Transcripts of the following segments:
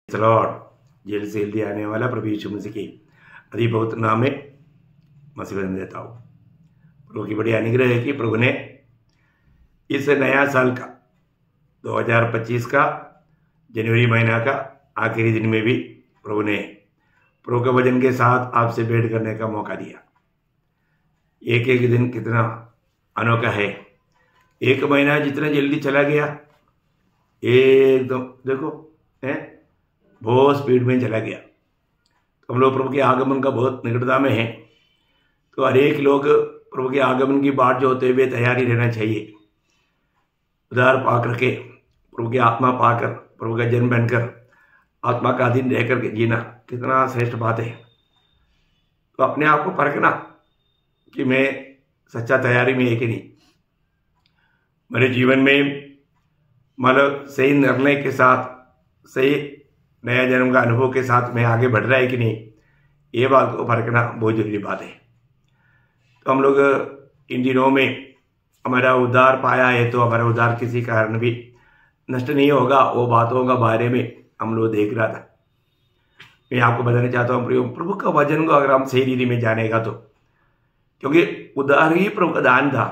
Lord jail से जल्दी आने वाला प्रभु यीशु मसीह की अति बहुत नाम में मसीह देता हूँ। प्रभु की बड़ी अनुग्रह है कि प्रभु ने इस नया साल का 2025 का जनवरी महीना का आखिरी दिन में भी प्रभु ने प्रभु के वचन के साथ आपसे भेंट करने का मौका दिया। एक एक दिन कितना अनोखा है। एक महीना जितना जल्दी चला गया, एकदम देखो है बहुत स्पीड में चला गया। तो हम लोग प्रभु के आगमन का बहुत निकटता में है, तो हर एक लोग प्रभु के आगमन की बाट जो होते हुए तैयारी रहना चाहिए। उधार पा करके प्रभु की आत्मा पाकर प्रभु का जन्म बनकर आत्मा का अधीन रह करके जीना कितना श्रेष्ठ बात है। तो अपने आप को परखना कि मैं सच्चा तैयारी में है कि नहीं। मेरे जीवन में मतलब सही निर्णय के साथ सही नया जन्म का अनुभव के साथ मैं आगे बढ़ रहा है कि नहीं, ये बात को परखना बहुत जरूरी बात है। तो हम लोग इन दिनों में हमारा उद्धार पाया है, तो हमारा उद्धार किसी कारण भी नष्ट नहीं होगा। वो बातों का बारे में हम लोग देख रहा था। मैं आपको बताना चाहता हूँ प्रभु का वचन को अगर हम सही रीति में जानेगा तो, क्योंकि उद्धार ही प्रभु का दान था,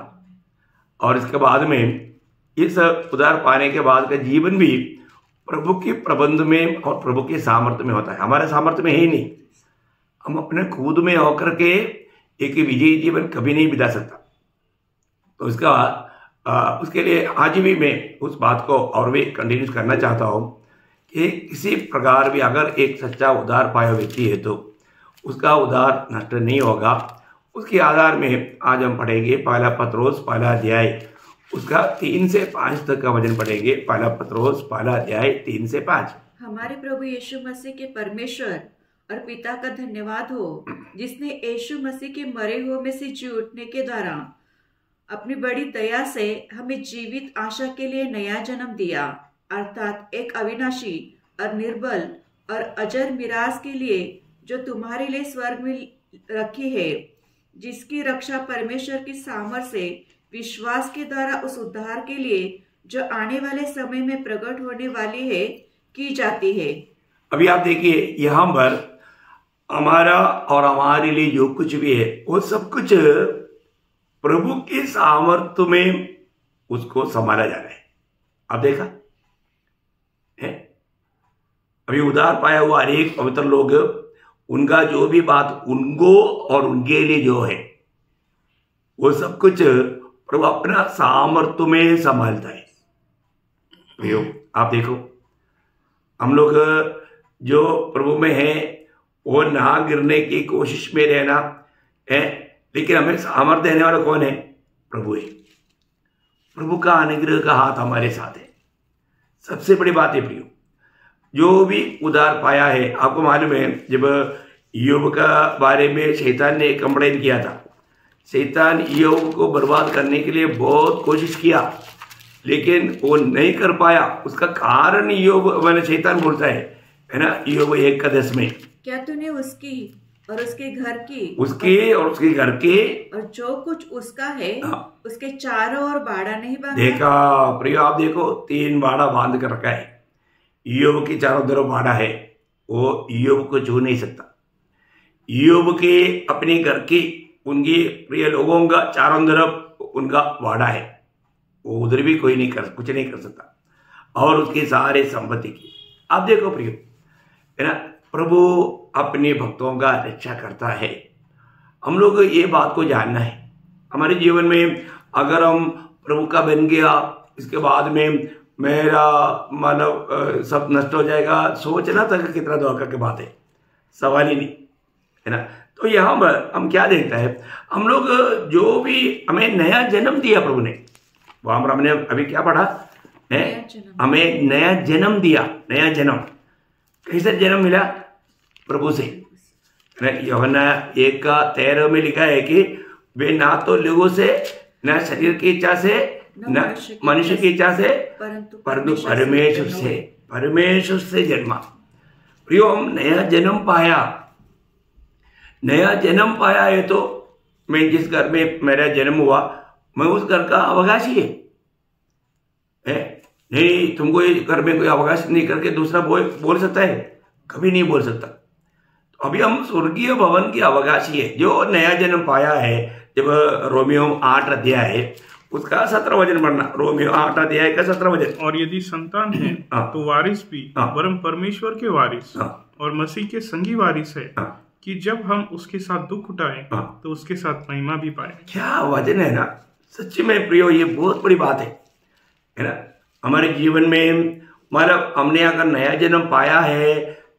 और इसके बाद में इस उद्धार पाने के बाद का जीवन भी प्रभु के प्रबंध में और प्रभु के सामर्थ्य में होता है। हमारे सामर्थ्य में है ही नहीं। हम अपने खुद में होकर के एक विजयी जीवन कभी नहीं बिता सकता। तो उसके लिए आज भी मैं उस बात को और भी कंटिन्यू करना चाहता हूँ कि किसी प्रकार भी अगर एक सच्चा उद्धार पाया व्यक्ति है तो उसका उद्धार नष्ट नहीं होगा। उसके आधार में आज हम पढ़ेंगे पहला पत्रोस पहला अध्याय उसका 3 से 5 तक का वचन पढ़ेंगे। पहला पत्रोस पहला अध्याय 3 से 5। हमारे प्रभु यीशु मसीह के परमेश्वर और पिता का धन्यवाद हो, जिसने यीशु मसीह के मरे हुए में से जी उठने के द्वारा अपनी बड़ी दया से हमें जीवित आशा के लिए नया जन्म दिया, अर्थात एक अविनाशी और निर्बल और अजर मिराज के लिए जो तुम्हारे लिए स्वर्ग में रखी है, जिसकी रक्षा परमेश्वर की सामर्थ्य से विश्वास के द्वारा उस उद्धार के लिए जो आने वाले समय में प्रकट होने वाली है की जाती है। अभी आप देखिए यहाँ पर हमारा और हमारे लिए जो कुछ भी है वो सब कुछ प्रभु के सामर्थ्य में उसको संभाला जा रहा है। आप देखा है, अभी उद्धार पाया हुआ अनेक पवित्र लोग, उनका जो भी बात उनको और उनके लिए जो है वो सब कुछ प्रभु अपना सामर्थ्य में संभालता है। प्रियो आप देखो, हम लोग जो प्रभु में हैं वो ना गिरने की कोशिश में रहना है, लेकिन हमें सामर्थ्य देने वाला कौन है? प्रभु है। प्रभु का अनुग्रह का हाथ हमारे साथ है। सबसे बड़ी बात है प्रियो, जो भी उद्धार पाया है, आपको मालूम है जब ईयोब का बारे में शैतान ने कंप्लेन किया था, शैतान ईयोब को बर्बाद करने के लिए बहुत कोशिश किया, लेकिन वो नहीं कर पाया। उसका कारण ईयोब मैंने शैतान बोलता है ना, ईयोब 1:10 में, क्या तूने उसकी और उसके घर की उसके और उसके घर के और जो कुछ उसका है उसके चारों ओर बाड़ा नहीं बांधा? देखा प्रियो, आप देखो 3 बाड़ा बांध कर रखा है। ईयोब के चारों तरफ बाड़ा है, वो ईयोब को छू नहीं सकता। ईयोब के अपने घर की उनके प्रिय लोगों का चारों तरफ उनका वाड़ा है, वो उधर भी कुछ नहीं कर सकता। और उसके सारे संपत्ति की आप देखो प्रियो है ना, प्रभु अपने भक्तों का रक्षा करता है। हम लोग ये बात को जानना है। हमारे जीवन में अगर हम प्रभु का बन गया, इसके बाद में मेरा मानव सब नष्ट हो जाएगा, सोचना तक कितना धोखा की बात है, सवाल ही नहीं है ना। तो यहाँ पर हम क्या देखता है, हम लोग जो भी हमें नया जन्म दिया प्रभु ने, वो हमने अभी क्या पढ़ा है, हमें नया जन्म दिया। नया जन्म कैसे जन्म मिला? प्रभु से। यूहन्ना 1:13 में लिखा है कि वे ना तो लोगों से, न शरीर की इच्छा से, न मनुष्य की इच्छा से, परंतु परमेश्वर से जन्मा। प्रियो हम नया जन्म पाया। नया जन्म पाया है तो मैं जिस घर में मेरा जन्म हुआ, मैं उस घर का अवकाशी है। नहीं, तुमको ये घर में कोई अवकाश नहीं करके दूसरा बोल सकता है? कभी नहीं बोल सकता। तो अभी हम स्वर्गीय भवन की अवकाशी है, जो नया जन्म पाया है। जब रोमियो 8 अध्याय है उसका 17 वचन पढ़ना, रोमियो 8 अध्याय का 17 वचन। और यदि संतान है तो वारिस भी, वरन परमेश्वर के वारिस और मसीह के संगी वारिस है, कि जब हम उसके साथ दुख उठाएं तो उसके साथ महिमा भी पाए। क्या वचन है ना, सच्ची में प्रियो, ये बहुत बड़ी बात है ना। हमारे जीवन में मतलब हमने अगर नया जन्म पाया है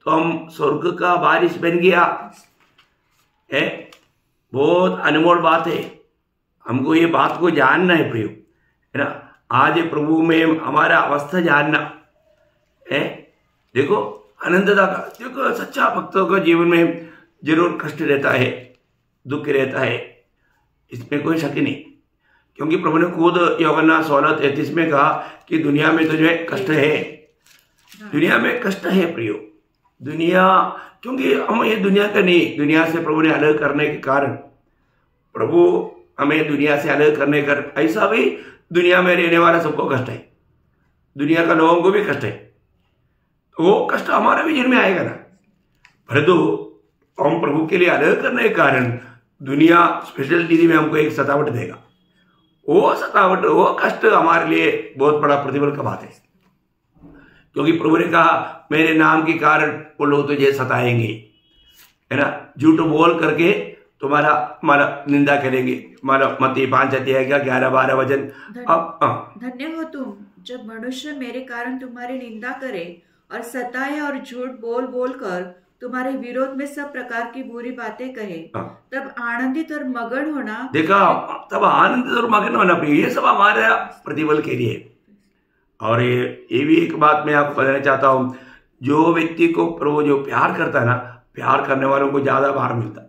तो हम स्वर्ग का वारिस बन गया है। बहुत अनमोल बात है, हमको ये बात को जानना है प्रियो, है ना। आज प्रभु में हमारा अवस्था जानना है। देखो आनंदता का, देखो सच्चा भक्तों का जीवन में जरूर कष्ट रहता है, दुख रहता है, इसमें कोई शक नहीं। क्योंकि प्रभु ने खुद यूहन्ना 16:33 में कहा कि दुनिया में तुझे कष्ट है, दुनिया में कष्ट है प्रियो। दुनिया, क्योंकि हम ये दुनिया का नहीं, दुनिया से प्रभु ने अलग करने के कारण, प्रभु हमें दुनिया से अलग करने का, ऐसा भी दुनिया में रहने वाला सबको कष्ट है, दुनिया का लोगों को भी कष्ट है। वो कष्ट हमारे भी जीवन में आएगा ना, परंतु हम प्रभु के लिए अलग करने के कारण दुनिया स्पेशल दीदी में हमको एक सतावट देगा। वो सतावट, वो कष्ट हमारे लिए बहुत बड़ा प्रतिफल का बात है। क्योंकि प्रभु ने कहा मेरे नाम के कारण वो लोग तुझे सताएंगे, है ना, झूठ बोल करके तुम्हारा निंदा करेंगे। मत्ती 5 अध्याय का 11-12 वचन। अब धन्य हो तुम जब मनुष्य मेरे कारण तुम्हारी निंदा करे और सताए और झूठ बोल बोल कर तुम्हारे विरोध में सब प्रकार की बुरी बातें कहे, तब आनंदित और मगन होना। देखा, तब आनंदित और मगन होना प्रिय, ये सब हमारे प्रतिफल के लिए। और ये भी एक बात मैं आपको बताना चाहता हूं, जो व्यक्ति को प्रभु जो प्यार करता है ना, प्यार करने वालों को ज्यादा मार मिलता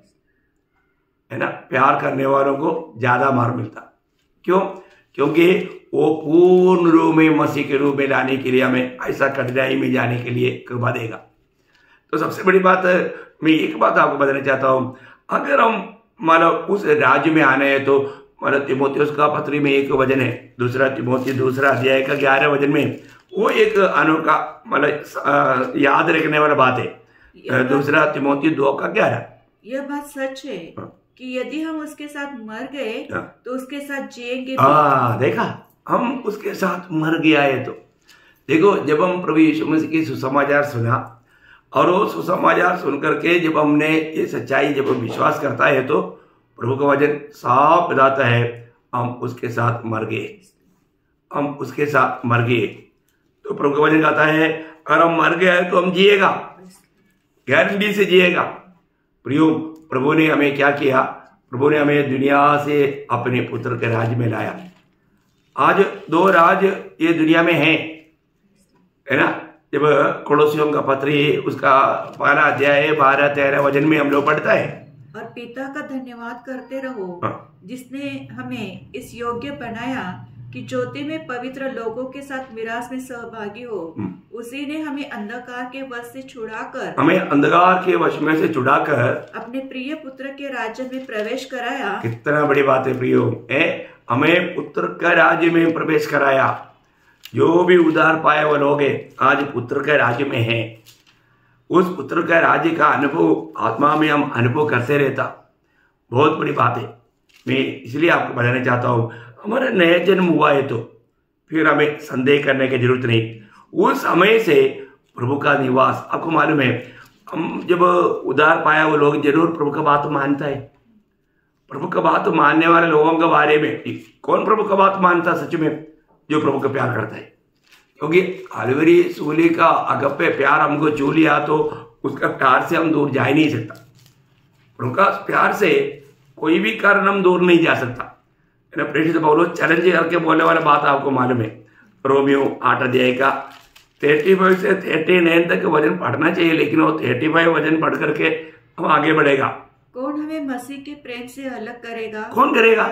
है ना, प्यार करने वालों को ज्यादा मार मिलता। क्यों? क्योंकि वो पूर्ण रूप में मसीह के रूप में लाने के लिए हमें ऐसा कठिनाई में जाने के लिए कृपा देगा। तो सबसे बड़ी बात मैं एक बात आपको बताना चाहता हूं, अगर हम मतलब उस राज्य में आने हैं तो मतलब तीमुथियुस का पत्री में एक वचन है, दूसरा तीमुथियुस 2 अध्याय का 11 वचन में, वो एक अनोखा मतलब याद रखने वाला बात है। दूसरा तीमुथियुस 2 का 11। यह बात सच है कि यदि हम उसके साथ मर गए तो उसके साथ जिएंगे। देखा, हम उसके साथ मर गया है। तो देखो, जब हम प्रभु यीशु मसीह की सुसमाचार सुना और वो सुसमाचार सुन करके जब हमने ये सच्चाई जब हम विश्वास करता है तो प्रभु का वचन साफ बताता है हम उसके साथ मर गए, हम उसके साथ मर गए। तो प्रभु का वचन कहता है अगर हम मर गए तो हम जिएगा, गारंटी से जिएगा। प्रियो, प्रभु ने हमें क्या किया? प्रभु ने हमें दुनिया से अपने पुत्र के राज्य में लाया। आज 2 राज ये दुनिया में है ना। जब कोलोसियों का पत्री उसका 12 अध्याय 12-13 वचन में हम लोग पढ़ता है, और पिता का धन्यवाद करते रहो जिसने हमें इस योग्य बनाया कि ज्योति में पवित्र लोगों के साथ मिरास में सहभागी हो। उसी ने हमें अंधकार के वश से छुड़ाकर, हमें अंधकार के वश में से छुड़ाकर अपने प्रिय पुत्र के राज्य में प्रवेश कराया। कितना बड़ी बात है प्रियो, हमें पुत्र का राज्य में प्रवेश कराया। जो भी उद्धार पाए वो लोग आज पुत्र के राज्य में हैं। उस पुत्र के राज्य का अनुभव आत्मा में हम अनुभव करते रहता, बहुत बड़ी बात है। मैं इसलिए आपको बताना चाहता हूँ, हमारा नया जन्म हुआ है तो फिर हमें संदेह करने की जरूरत नहीं। उस समय से प्रभु का निवास, आपको मालूम है, हम जब उद्धार पाया वो लोग जरूर प्रभु का बात मानता है। प्रभु का बात मानने वाले लोगों के बारे में कौन प्रभु का बात मानता सच में? जो प्रभु का प्यार करता है। क्योंकि अलवरी सूली का अगप्पे प्यार हमको छू लिया तो उसका प्यार से हम दूर जा ही नहीं सकता। प्रभु का प्यार से कोई भी कारण हम दूर नहीं जा सकता। प्रेषित पौलुस चैलेंज करके बोलने वाला बात आपको मालूम है, रोमियो 8 अध्याय का 35 से 39 तक वचन पढ़ना चाहिए, लेकिन वो 35 वचन पढ़ करके हम आगे बढ़ेगा। कौन हमें मसीह के प्रेम से अलग करेगा? कौन करेगा?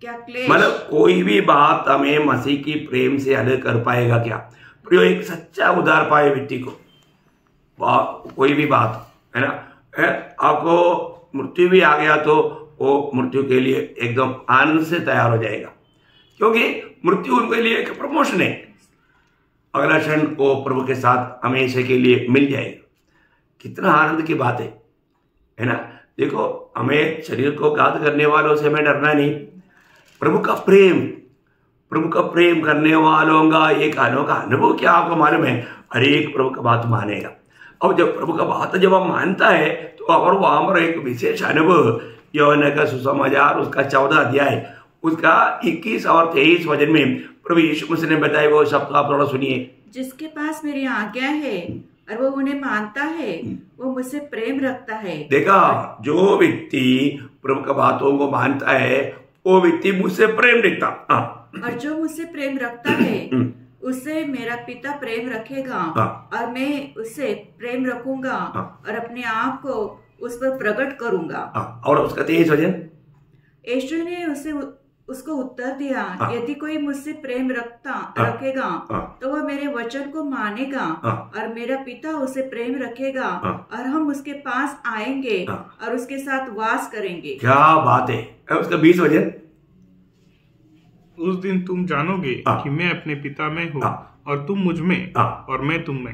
क्या क्लेश? मतलब कोई भी बात हमें मसीह की प्रेम से अलग कर पाएगा क्या? प्रियो, एक सच्चा उद्धार पाए व्यक्ति को कोई भी बात है ना, आपको मृत्यु भी आ गया तो वो मृत्यु के लिए एकदम आनंद से तैयार हो जाएगा। क्योंकि मृत्यु उनके लिए एक प्रमोशन है। अगला क्षण वो प्रभु के साथ हमेशा के लिए मिल जाएगा। कितना आनंद की बात है ना। देखो, हमें शरीर को घात करने वालों से हमें डरना नहीं। प्रभु का प्रेम करने वालों का एक अनोखा अनुभव क्या आपको मालूम है? हर एक प्रभु का बात मानेगा। अब जब प्रभु का बात जब हम मानता है तो और वहां पर एक विशेष अनुभव, यूहन्ना का सुसमाचार उसका 14 अध्याय उसका 21 और 23 वचन में प्रभु यीशु मसीह ने बताया, वो शब्द आप थोड़ा सुनिए। जिसके पास मेरी आज्ञा है और वो उन्हें मानता है, वो मुझसे प्रेम रखता है। देखा, जो व्यक्ति प्रभु का बातों को मानता है वो व्यक्ति मुझसे प्रेम रखता, और जो मुझसे प्रेम रखता है उससे मेरा पिता प्रेम रखेगा, और मैं उससे प्रेम रखूंगा और अपने आप को उस पर प्रकट करूंगा। और उसका 23 वचन, यीशु ने उसको उत्तर दिया, यदि कोई मुझसे प्रेम रखेगा तो वह मेरे वचन को मानेगा, और मेरा पिता उसे प्रेम रखेगा, और हम उसके पास आएंगे और उसके साथ वास करेंगे। क्या बात है। उसका 20 वचन, उस दिन तुम जानोगे कि मैं अपने पिता में हूँ और तुम मुझ में और मैं तुम में।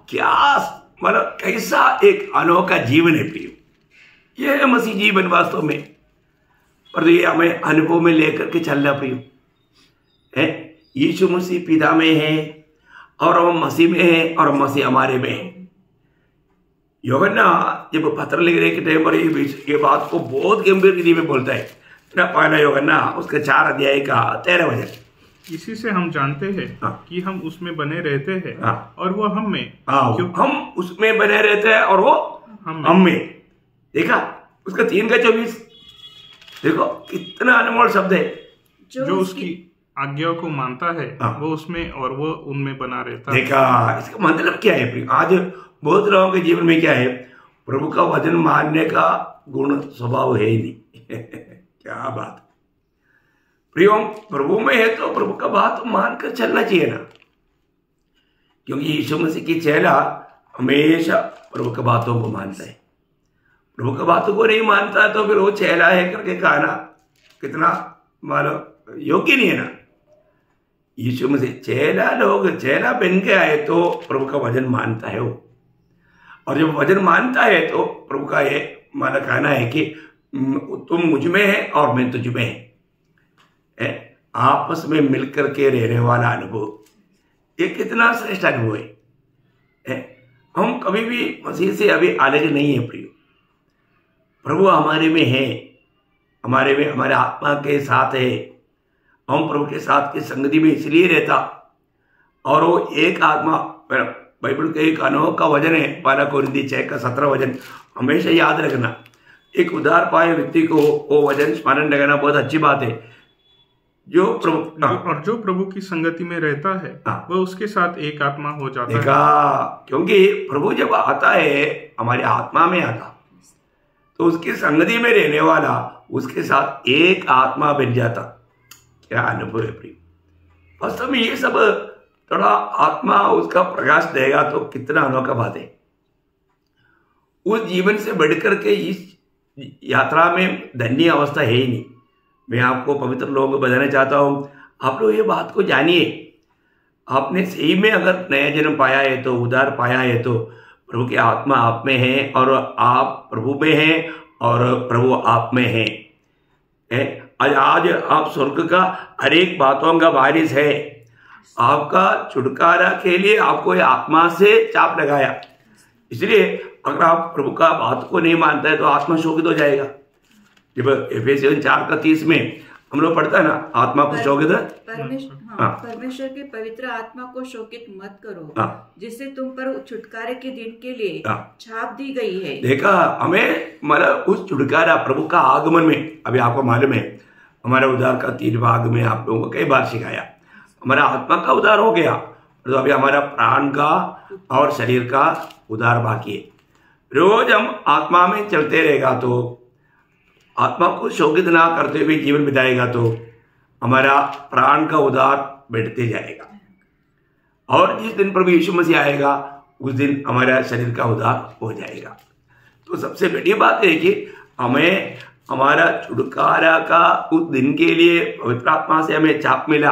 क्या मतलब कैसा एक अनोखा जीवन है प्रियो, यह है मसीह जीवन वास्तव में। और ये हमें अनुभव में लेकर के चलना प्रियो है। यीशु मसीह पिता में है और हम मसीह में है और मसीह हमारे में है। यूहन्ना जब पत्र लिखने के टाइम पर ये बात को बहुत गंभीर रीति में बोलता है ना। पहला यूहन्ना उसके 4 अध्याय का 13 वचन, इसी से हम जानते हैं कि हम उसमें बने रहते हैं और वो हम में। हम उसमें बने रहते हैं और वो हम में। देखा उसका 3 का 24, देखो कितना अनमोल शब्द है। जो उसकी आज्ञा को मानता है वो उसमें और वो उनमें बना रहता है। देखा, इसका मतलब क्या है? आज बहुत लोगों के जीवन में क्या है, प्रभु का वचन मानने का गुण स्वभाव है ही नहीं। क्या बात प्रियो, प्रभु में है तो प्रभु का बात मानकर चलना चाहिए ना, क्योंकि यीशु मसीह की चेला हमेशा प्रभु की बातों को मानता है। प्रभु की बातों को नहीं मानता तो फिर वो चेला है करके कहना कितना मानो योग्य नहीं है ना। यीशु मसीह चेला बन के आए तो प्रभु का वचन मानता है वो, और जब वचन मानता है तो प्रभु का ये माना कहना है कि तुम मुझ में है और मैं तुझ में है। आपस में मिलकर के रहने वाला अनुभव ये कितना श्रेष्ठ अनुभव है। हम कभी भी मसीह से अभी अलग नहीं है प्रियो। प्रभु हमारे में है, हमारे में हमारे आत्मा के साथ है। हम प्रभु के साथ की संगति में इसलिए रहता, और वो एक आत्मा, बाइबल का एक अनोखा वचन है 1 कोरिन्थी 6 का 17 वचन, हमेशा याद रखना। एक उद्धार पाए व्यक्ति को वो वचन स्मरण रखना बहुत अच्छी बात है। जो प्रभु की संगति में रहता है वो उसके साथ एक आत्मा हो जाता है। क्योंकि प्रभु जब आता है हमारी आत्मा में आता, तो उसकी संगति में रहने वाला उसके साथ एक आत्मा बन जाता। क्या अनुभव है प्रिय। वास्तव में ये सब थोड़ा आत्मा उसका प्रकाश देगा तो कितना अनोखा बात है। उस जीवन से बढ़कर के इस यात्रा में धन्य अवस्था है ही नहीं। मैं आपको पवित्र लोगों को बताना चाहता हूँ, आप लोग ये बात को जानिए। आपने सही में अगर नया जन्म पाया है तो, उद्धार पाया है तो प्रभु की आत्मा आप में है और आप प्रभु में हैं और प्रभु आप में है। आज आप स्वर्ग का हर एक बातों का वारिस है। आपका छुटकारा के लिए आपको ये आत्मा से चाप लगाया। इसलिए अगर आप प्रभु का बात को नहीं मानता है तो आत्मा शोकित हो जाएगा। जब एफेसियन 4 का 30 में हम लोग पढ़ता है ना, आत्मा को शोकित परमेश्वर के पवित्र आत्मा को शोकित मत करो, जिससे तुम पर छुटकारे के दिन के लिए छाप दी गई है। देखा, हमें मतलब उस छुटकारा प्रभु का आगमन में, अभी आपको मालूम है हमारा उद्धार का 3 भाग में आप लोगों को कई बार सिखाया। हमारा आत्मा का उद्धार हो गया, तो अभी हमारा प्राण का और शरीर का उद्धार बाकी है। रोज हम आत्मा में चलते रहेगा तो, आत्मा को शोकित ना करते हुए जीवन बिताएगा तो हमारा प्राण का उद्धार बढ़ते जाएगा। और जिस दिन प्रभु यीशु मसीह आएगा उस दिन हमारा शरीर का उद्धार हो जाएगा। तो सबसे बड़ी बात है कि हमें हमारा छुटकारा का उस दिन के लिए पवित्र आत्मा से हमें चाप मिला।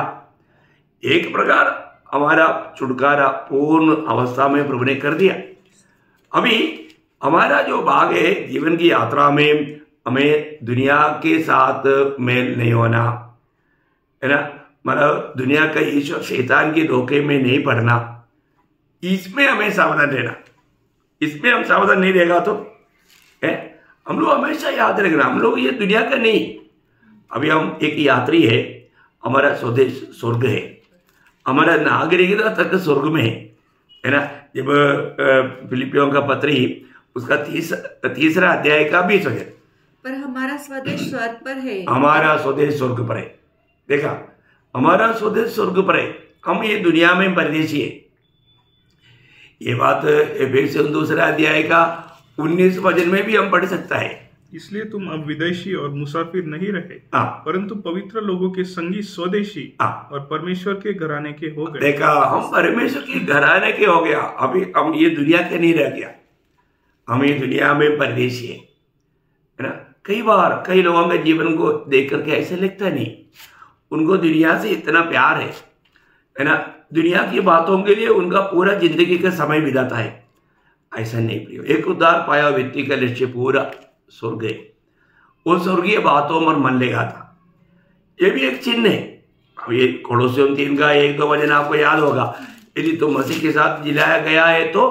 एक प्रकार हमारा छुटकारा पूर्ण अवस्था में प्रभु ने कर दिया। अभी हमारा जो भाग है जीवन की यात्रा में, हमें दुनिया के साथ मेल नहीं होना है ना, मतलब दुनिया का ईश्वर शैतान के धोखे में नहीं पड़ना, इसमें हमें सावधान रहना। इसमें हम सावधान नहीं रहेगा तो है, हम लोग हमेशा याद रखना हम लोग ये दुनिया का नहीं। अभी हम एक यात्री है, हमारा स्वदेश स्वर्ग है, हमारा नागरिकता तक स्वर्ग में है ना। जब फिलिपियों का पत्री उसका तीसरा अध्याय का 20 वचन, पर हमारा स्वदेश स्वर्ग पर है। हमारा स्वदेश स्वर्ग पर है। देखा, हमारा स्वदेश स्वर्ग पर है, हम ये दुनिया में परदेशी है। ये बात एफेसियों 2 अध्याय का 19 वचन में भी हम पढ़ सकता है। इसलिए तुम अब विदेशी और मुसाफिर नहीं रहे, परंतु पवित्र लोगों के संगी स्वदेशी और परमेश्वर के घराने के हो गए। देखा, हम परमेश्वर के घराने के हो गया। अभी हम ये दुनिया के नहीं रह गया, हम ये दुनिया में परदेशी है ना। कई बार कई लोगों के जीवन को देख करके ऐसा लगता नहीं, उनको दुनिया से इतना प्यार है ना, दुनिया की बातों के लिए उनका पूरा जिंदगी का समय बिताता है। ऐसा नहीं प्रियो, एक उद्धार पाया व्यक्ति का लक्ष्य पूरा स्वर्ग है, वो स्वर्गीय बातों पर मन लगा था। ये भी एक चिन्ह है। अब ये कोलोसियों 3 का 1-2 वचन आपको याद होगा, यदि तुम मसीह के साथ जिलाया गया है तो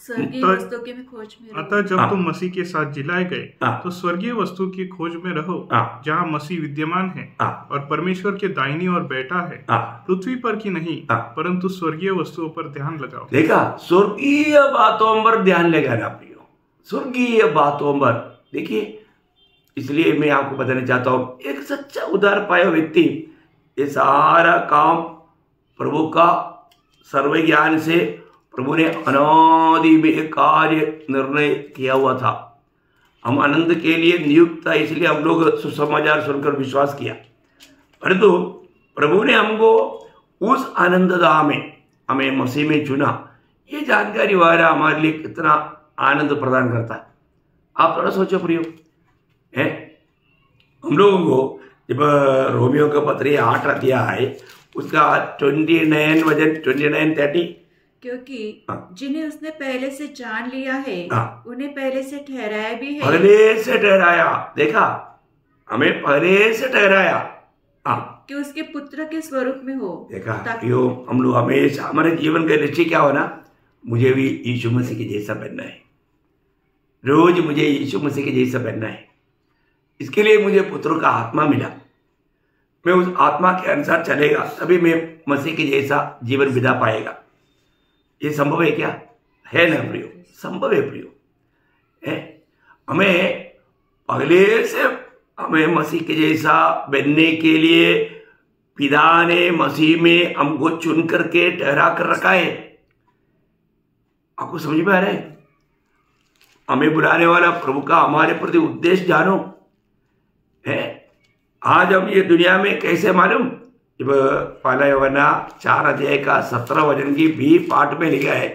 स्वर्गीय वस्तु की खोज में रहो। अतः जब तुम मसीह के साथ जिलाए गए तो स्वर्गीय वस्तु की खोज में रहो, जहाँ मसीह विद्यमान है और परमेश्वर के दाहिनी ओर बैठा है। पृथ्वी पर की नहीं, परंतु स्वर्गीय वस्तुओं पर ध्यान लगाओ। देखा, स्वर्गीय बातों पर ध्यान लगाना प्रियो, स्वर्गीय बातों पर। देखिए, इसलिए मैं आपको बताना चाहता हूँ, एक सच्चा उद्धार पाया व्यक्ति ये सारा काम प्रभु का सर्व ज्ञान से प्रभु ने अनादि में कार्य निर्णय किया हुआ था। हम आनंद के लिए नियुक्त था, इसलिए हम लोग सुसमाचार सुनकर विश्वास किया, परंतु प्रभु ने हमको उस आनंददाह में हमें मसीह में चुना। ये जानकारी वाला हमारे लिए कितना आनंद प्रदान करता है, आप थोड़ा सोचो प्रियो। है हम लोगों को जब रोमियो का पत्री 8 अध्याय उसका 29 वचन 29-30, क्योंकि जिन्हें उसने पहले से जान लिया है उन्हें पहले से ठहराया भी है। पहले से ठहराया, देखा, हमें पहले से ठहराया कि उसके पुत्र के स्वरूप में हो। देखा यो, हम लोग हमेशा हमारे जीवन का लक्ष्य क्या होना, मुझे भी यीशु मसीह के जैसा बनना है। रोज मुझे यीशु मसीह के जैसा बनना है। इसके लिए मुझे पुत्र का आत्मा मिला, मैं उस आत्मा के अनुसार चलेगा तभी मैं मसीह के जैसा जीवन बिता पाएगा। ये संभव है क्या? है ना प्रियो, संभव है प्रियो। है हमें पहले से हमें मसीह के जैसा बनने के लिए पिता ने मसीह में हमको चुन करके ठहरा कर रखा है। आपको समझ में आ रहा है? हमें बुलाने वाला प्रभु का हमारे प्रति उद्देश्य जानो है। आज हम ये दुनिया में कैसे मालूम, जब पहला यूहन्ना 4 अध्याय का 17 वचन की भी पाठ में लिखा है,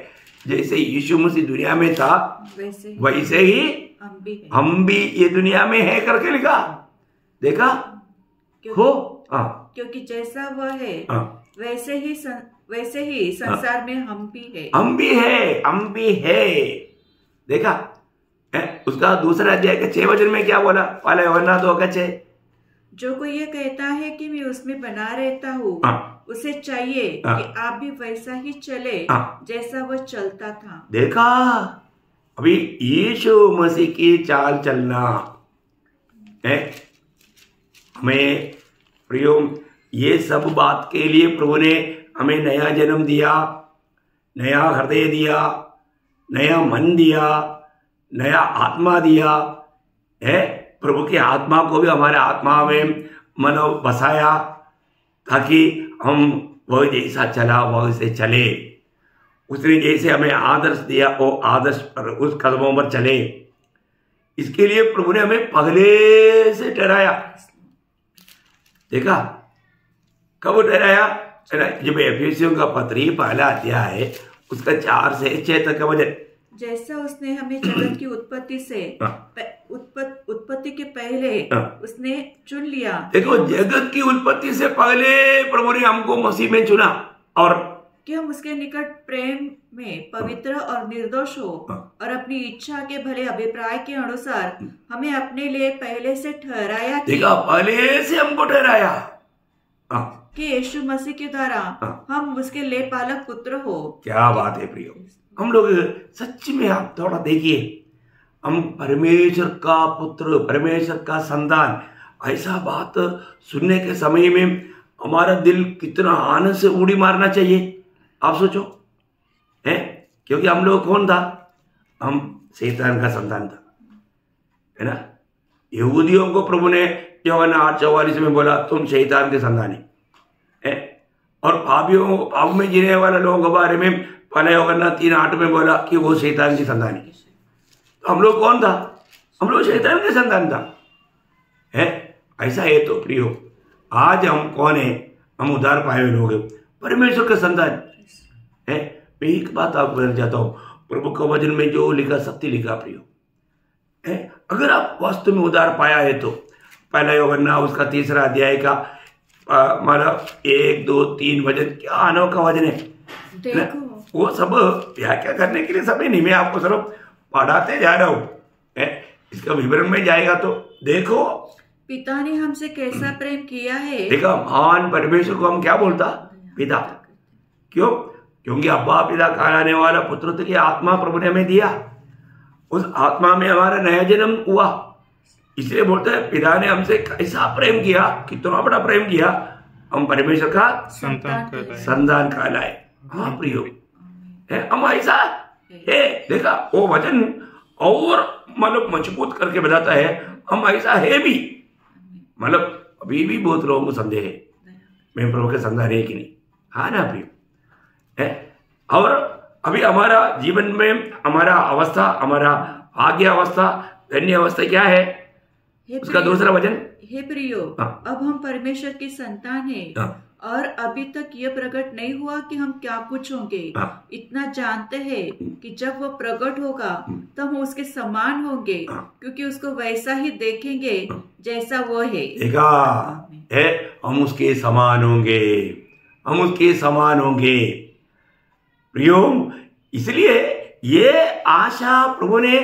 जैसे यीशु मसीह दुनिया में था वैसे ही हम भी ये दुनिया में है करके लिखा। देखा हो, क्योंकि जैसा वह है वैसे ही संसार में हम भी है। देखा उसका दूसरा अध्याय का 6 वचन में क्या बोला, पहला यूहन्ना 2 का 6, जो कोई ये कहता है कि मैं उसमें बना रहता हूँ उसे चाहिए कि आप भी वैसा ही चले जैसा वह चलता था। देखा, अभी यीशु मसीह की चाल चलना है हमें प्रियो। ये सब बात के लिए प्रभु ने हमें नया जन्म दिया, नया हृदय दिया, नया मन दिया, नया आत्मा दिया है। प्रभु की आत्मा को भी हमारे आत्मा में मनो बसाया ताकि हम वह जैसा चला वह से चले। उसने जैसे हमें आदर्श दिया वो आदर्श पर उस कदमों पर चले। इसके लिए प्रभु ने हमें पहले से ठहराया। देखा कब ठहराया? जब एफेसियों का पत्री पहला अध्याय है उसका 4 से 6 तक का वचन, जैसा उसने हमें जगत की उत्पत्ति से उत्पत्ति के पहले उसने चुन लिया। देखो, जगत की उत्पत्ति से पहले प्रभु ने हमको मसीह में चुना और कि हम उसके निकट प्रेम में पवित्र और निर्दोष हो और अपनी इच्छा के भले अभिप्राय के अनुसार हमें अपने लिए पहले से ठहराया पहले से हमको ठहराया कि यीशु मसीह के द्वारा हम उसके ले पालक पुत्र हो। क्या बात है प्रियो, हम लोग सच्ची में आप थोड़ा देखिए, हम परमेश्वर का पुत्र, परमेश्वर का संतान, ऐसा बात सुनने के समय में हमारा दिल कितना आनंद से उड़ी मारना चाहिए, आप सोचो है। क्योंकि हम लोग कौन था? हम शैतान का संतान था, है ना। यहूदियों को प्रभु ने यूहन्ना 8:44 में बोला तुम शैतान के संतान है, और पाप में जीने वाले लोगों के बारे में पहले यूहन्ना 3:8 में बोला कि वो शैतान की संतान है। तो हम लोग कौन था? हम लोग शैतान के संतान था, है। ऐसा है तो प्रियो, आज हम कौन है? हम उद्धार पाए हुए लोग, परमेश्वर के संतान है। मैं एक बात आपको बताना चाहता हूँ, प्रभु के वचन में जो लिखा सत्य लिखा प्रियो है। अगर आप वास्तव में उद्धार पाया है तो पहला यूहन्ना उसका 3 अध्याय का मतलब 1, 2, 3 वचन, क्या अनोखा वचन है देखो। वो सब व्याख्या करने के लिए समय नहीं, मैं आपको सिर्फ पढ़ाते जा रहा हूँ, इसका विवरण में जाएगा तो देखो पिता ने हमसे कैसा प्रेम किया है। देखो महान परमेश्वर को हम क्या बोलता? पिता। क्यों? क्योंकि अब्बा पिता कहलाने वाला पुत्र की आत्मा प्रभु ने हमें दिया, उस आत्मा में हमारा नया जन्म हुआ, इसलिए बोलते हैं पिता ने हमसे कैसा प्रेम किया, कितना बड़ा प्रेम किया, हम परमेश्वर का संतान कहलाए। हाँ प्रियो है, हम ऐसा है। देखा वो वचन और मतलब मजबूत करके बताता है हम ऐसा है भी। मतलब अभी भी बहुत लोगों को संदेह है मैं प्रभु के संतान है कि नहीं। हाँ ना प्रियो है। और अभी हमारा जीवन में हमारा अवस्था, हमारा भाग्य अवस्था, धन्य अवस्था क्या है? उसका दूसरा वचन, हे प्रियो अब हम परमेश्वर की संतान हैं और अभी तक यह प्रकट नहीं हुआ कि हम क्या कुछ होंगे। इतना जानते हैं कि जब वह प्रकट होगा तो हम उसके समान होंगे, क्योंकि उसको वैसा ही देखेंगे जैसा वो है। हम उसके समान होंगे, हम उसके समान होंगे प्रियो। इसलिए ये आशा प्रभु ने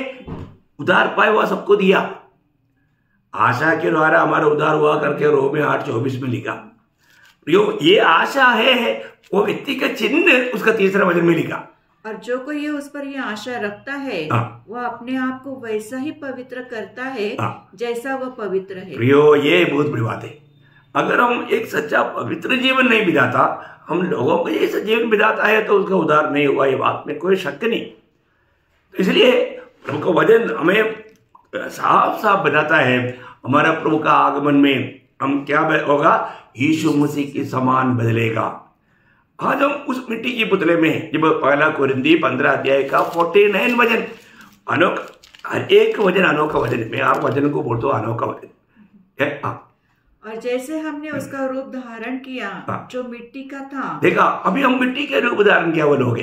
उद्धार पाए हुआ सबको दिया। आशा के द्वारा हमारा उद्धार हुआ करके रोमी 8:24 में लिखा प्रियो। ये आशा है वो व्यक्ति का चिन्ह उसका 3 वचन में लिखा। और जो कोई उस पर ये आशा रखता है वह अपने आप को वैसा ही पवित्र करता है जैसा वह पवित्र है। प्रियो ये बहुत बड़ी बात है। अगर हम एक सच्चा पवित्र जीवन नहीं बिताता, हम लोगों को जैसा जीवन बिताता है तो उसका उद्धार नहीं हुआ, ये बात में कोई शक नहीं। तो इसलिए प्रभु का वचन हमें साफ साफ बताता है हमारा प्रभु का आगमन में हम क्या होगा? यीशु मसीह के समान बदलेगा। आज हम उस मिट्टी की पुतले में, जब 1 कोरिन्थी 15 अध्याय का 49 वचन, अनोखा हर एक वचन अनोखा वचन, मैं आप वचन को बोलता हूँ अनोखा वचन। और जैसे हमने उसका रूप धारण किया जो मिट्टी का था। देखा, अभी हम मिट्टी के रूप धारण किया वो लोग,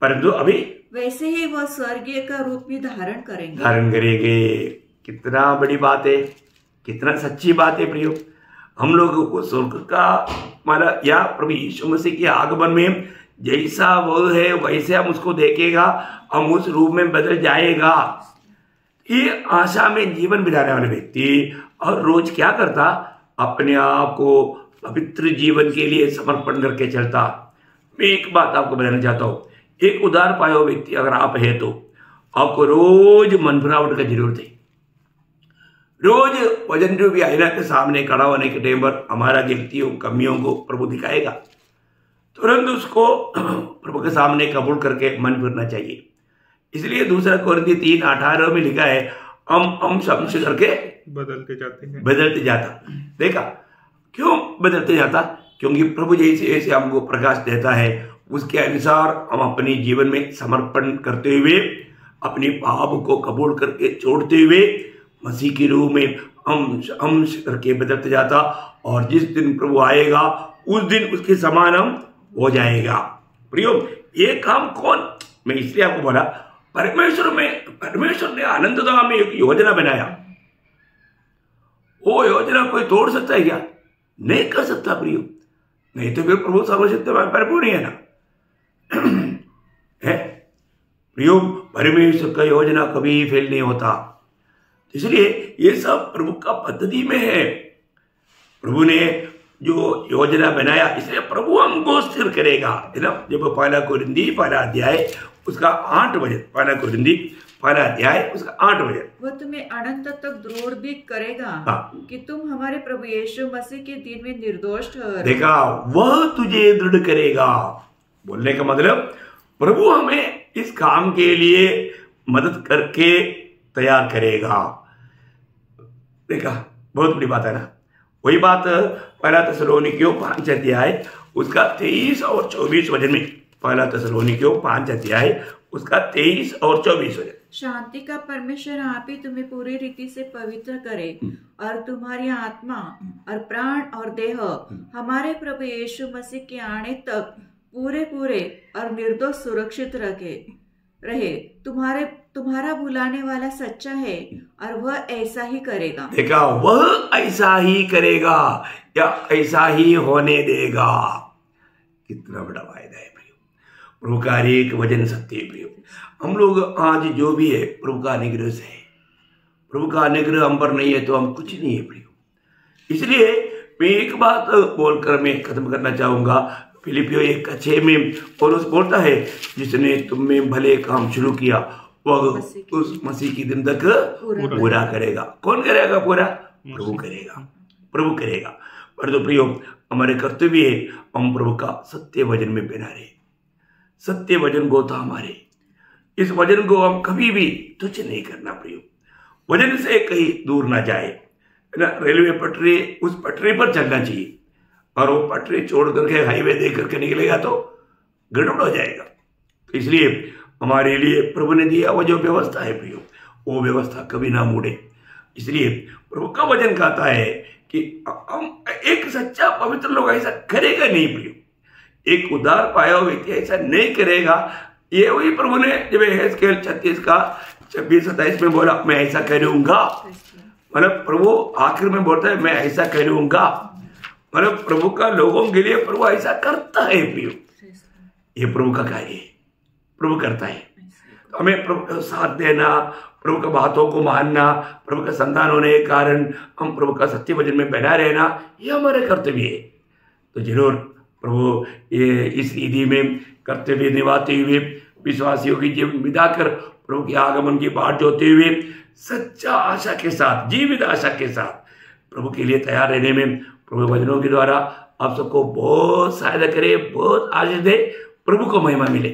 परंतु अभी वैसे ही वह स्वर्गीय का रूप भी धारण करेंगे। कितना बड़ी बात है, कितना सच्ची बात है प्रियो। हम लोगों को स्वर्ग का मतलब या प्रभु यीशु मसीह के आगमन में जैसा वो है वैसे हम उसको देखेगा, हम उस रूप में बदल जाएगा। ये आशा में जीवन बिताने वाले व्यक्ति और रोज क्या करता? अपने आप को पवित्र जीवन के लिए समर्पण करके चलता। मैं एक बात आपको बताना चाहता हूँ, एक उद्धार पाया हुआ व्यक्ति अगर आप है तो आपको रोज मन फिरावट का जरूरत है। रोज वजन रूपी आईना के सामने खड़ा होने के टाइम पर हमारा गलतियों कमियों को प्रभु दिखाएगा, तुरंत उसको प्रभु के सामने कबूल करके मन फिरना चाहिए। इसलिए 2 कोरिन्थी 3:18 में लिखा है हम समझ करके बदलते जाता। देखा क्यों बदलते जाता? क्योंकि प्रभु जैसे जैसे हमको प्रकाश देता है उसके अनुसार हम अपने जीवन में समर्पण करते हुए, अपनी पाप को कबूल करके छोड़ते हुए मसीह के रूप में हम करके बदलते जाता। और जिस दिन प्रभु आएगा उस दिन उसके समान हम हो जाएगा। प्रियो ये काम कौन, मैं इसलिए आपको बोला, परमेश्वर ने अनंतता में एक योजना बनाया। वो योजना कोई तोड़ सकता है क्या? नहीं कर सकता प्रियो। नहीं तो फिर प्रभु सर्वशक्तिमान परिपूर्ण है ना, है प्रियो, परमेश्वर का योजना कभी फेल नहीं होता। इसलिए ये सब प्रभु का पद्धति में है। प्रभु ने जो योजना बनाया, इसलिए प्रभु हमको स्थिर करेगा, है ना। जब पहला कोरिन्थी पहला अध्याय उसका 8 वचन, पहला कोरिन्थी पहला अध्याय उसका 8 वचन, वह तुम्हें अनंत तक दृढ़ भी करेगा कि तुम हमारे प्रभु यीशु मसीह के दिन में निर्दोष ठहरो। देखा, वह तुझे दृढ़ करेगा। बोलने का मतलब प्रभु हमें इस काम के लिए मदद करके तैयार करेगा। देखा, बहुत बड़ी बात है ना। वही बात पहला थिस्सलुनीकियों 5 अध्याय उसका 23 और 24 वचन में, पहला थिस्सलुनीकियों 5 अध्याय उसका 23 और 24 वचन। शांति का परमेश्वर आप ही तुम्हें पूरी रीति से पवित्र करे और तुम्हारी आत्मा और प्राण और देह हमारे प्रभु यीशु मसीह के आने तक पूरे पूरे और निर्दोष सुरक्षित रहे। तुम्हारा बुलाने वाला सच्चा है और वह ऐसा ही करेगा। देखा, वह ऐसा ही करेगा या ऐसा ही होने देगा। कितना बड़ा वायदा है प्रियो, प्रभु का एक वचन सत्य है प्रियो। हम लोग आज जो भी है प्रभु का अनुग्रह से है। प्रभु का अनुग्रह हम पर नहीं है तो हम कुछ नहीं है प्रियो। इसलिए मैं एक बात बोलकर मैं खत्म करना चाहूंगा। फिलिपियों 1:6 में पौलुस बोलता है, जिसने तुम में भले काम शुरू किया वह उस मसीह की दिन तक पूरा करेगा। कौन करेगा पूरा? प्रभु करेगा, प्रभु करेगा। पर तो प्रियो, हमारे कर्तव्य है हम प्रभु का सत्य वचन में बना रहे। सत्य वचन को था हमारे, इस वचन को हम कभी भी तुच्छ नहीं करना प्रियो। वचन से कहीं दूर ना जाए, है ना। रेलवे पटरी, उस पटरी पर चलना चाहिए, और वो पटरी छोड़ करके हाईवे देख करके निकलेगा तो गड़बड़ हो जाएगा। तो इसलिए हमारे लिए प्रभु ने दिया वो जो व्यवस्था है प्रियो, वो व्यवस्था कभी ना मुड़े। इसलिए प्रभु का वचन कहता है कि हम एक सच्चा पवित्र लोग ऐसा करेगा नहीं प्रियो। एक उद्धार पाया हुआ व्यक्ति ऐसा नहीं करेगा। ये वही प्रभु ने जब यहेजकेल 36 का 26-27 में बोला, मैं ऐसा करूंगा। मतलब प्रभु आखिर में बोलता है मैं ऐसा करूंगा। मतलब प्रभु का लोगों के लिए प्रभु ऐसा करता है प्रियो। ये प्रभु का कार्य है, प्रभु करता है। तो हमें प्रभु का साथ देना, प्रभु की बातों को मानना, प्रभु का संतान होने के कारण हम प्रभु का सत्य वचन में बना रहना, ये हमारे कर्तव्य है। तो जरूर प्रभु ये इस रीति में कर्तव्य निभाते हुए विश्वासियों की जीवन बिताकर प्रभु के आगमन की बाट जोते हुए सच्चा आशा के साथ, जीवित आशा के साथ प्रभु के लिए तैयार रहने में प्रभु वचनों के द्वारा आप सबको बहुत सहायता करे, बहुत आशीष दे। प्रभु को महिमा मिले।